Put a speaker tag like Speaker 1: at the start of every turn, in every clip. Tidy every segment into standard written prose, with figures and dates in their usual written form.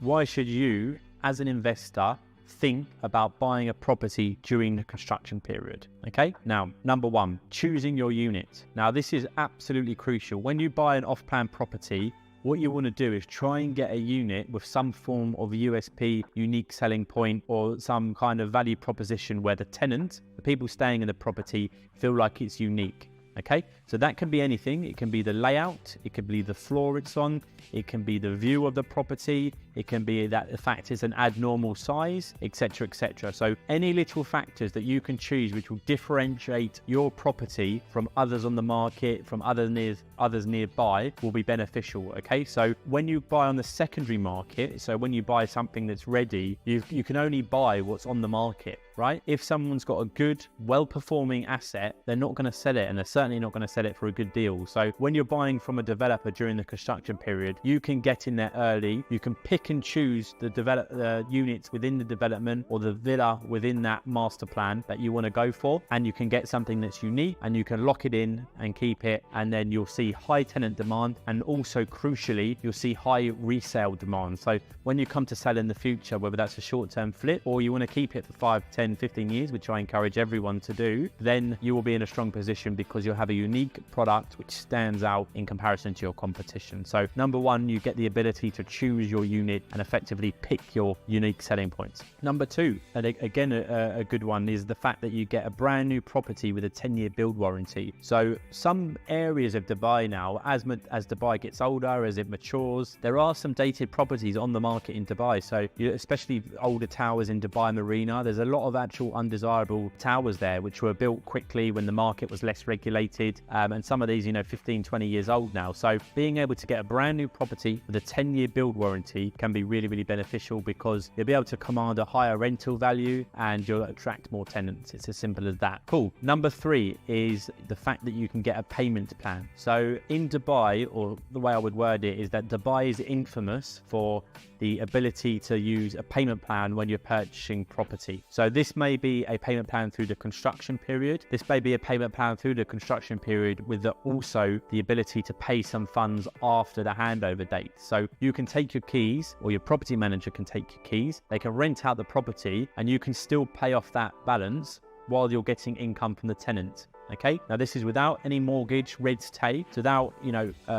Speaker 1: why should you, as an investor, think about buying a property during the construction period? Okay, now, number one, choosing your unit. Now, this is absolutely crucial. When you buy an off-plan property, what you want to do is try and get a unit with some form of USP, unique selling point, or some kind of value proposition where the tenant, the people staying in the property, feel like it's unique. Okay, so that can be anything. It can be the layout, it could be the floor it's on, it can be the view of the property, it can be that the fact it's an abnormal size, etc, etc. So any little factors that you can choose which will differentiate your property from others on the market, from others nearby, will be beneficial. Okay, so when you buy on the secondary market, so when you buy something that's ready, you can only buy what's on the market, right? If someone's got a good, well-performing asset, they're not going to sell it, and they're certainly not going to sell it for a good deal. So when you're buying from a developer during the construction period, you can get in there early. You can pick and choose the units within the development or the villa within that master plan that you want to go for, and you can get something that's unique, and you can lock it in and keep it, and then you'll see high tenant demand, and also crucially, you'll see high resale demand. So when you come to sell in the future, whether that's a short-term flip or you want to keep it for 5, 10, 15 years, which I encourage everyone to do, then you will be in a strong position because you'll have a unique product which stands out in comparison to your competition. So number one, you get the ability to choose your unit and effectively pick your unique selling points. Number two, and again a good one, is the fact that you get a brand new property with a 10-year build warranty. So some areas of Dubai now, as Dubai gets older, as it matures, there are some dated properties on the market in Dubai. So especially older towers in Dubai Marina, there's a lot of actual undesirable towers there which were built quickly when the market was less regulated, and some of these 15, 20 years old now. So being able to get a brand new property with a 10-year build warranty can be really, really beneficial because you'll be able to command a higher rental value and you'll attract more tenants. It's as simple as that. Cool. Number three is the fact that you can get a payment plan. So in Dubai, or the way I would word it is that Dubai is infamous for the ability to use a payment plan when you're purchasing property. So this may be a payment plan through the construction period. This may be a payment plan through the construction period with also the ability to pay some funds after the handover date. So you can take your keys, or your property manager can take your keys, they can rent out the property, and you can still pay off that balance while you're getting income from the tenant. Okay, now this is without any mortgage, red tape, without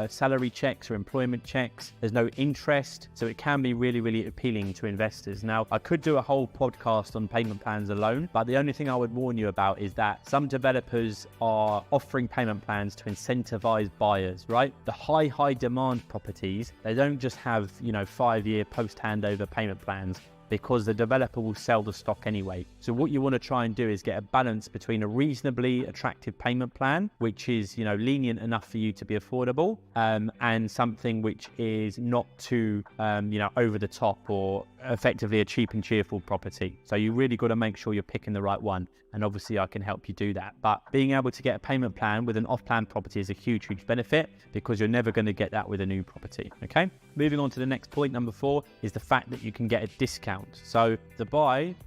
Speaker 1: salary checks or employment checks. There's no interest, so it can be really, really appealing to investors. Now, I could do a whole podcast on payment plans alone, but the only thing I would warn you about is that some developers are offering payment plans to incentivize buyers, right? The high demand properties, they don't just have 5-year post handover payment plans, because the developer will sell the stock anyway. So what you want to try and do is get a balance between a reasonably attractive payment plan, which is lenient enough for you to be affordable, and something which is not too over the top, or effectively a cheap and cheerful property. So you really got to make sure you're picking the right one, and obviously I can help you do that. But being able to get a payment plan with an off-plan property is a huge benefit, because you're never going to get that with a new property. Okay, moving on to the next point, number 4, is the fact that you can get a discount. So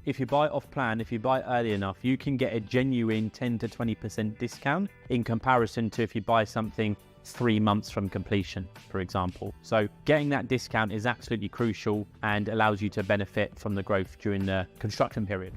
Speaker 1: if you buy off-plan, if you buy early enough, you can get a genuine 10 to 20% discount in comparison to if you buy something 3 months from completion, for example. So getting that discount is absolutely crucial and allows you to benefit from the growth during the construction period.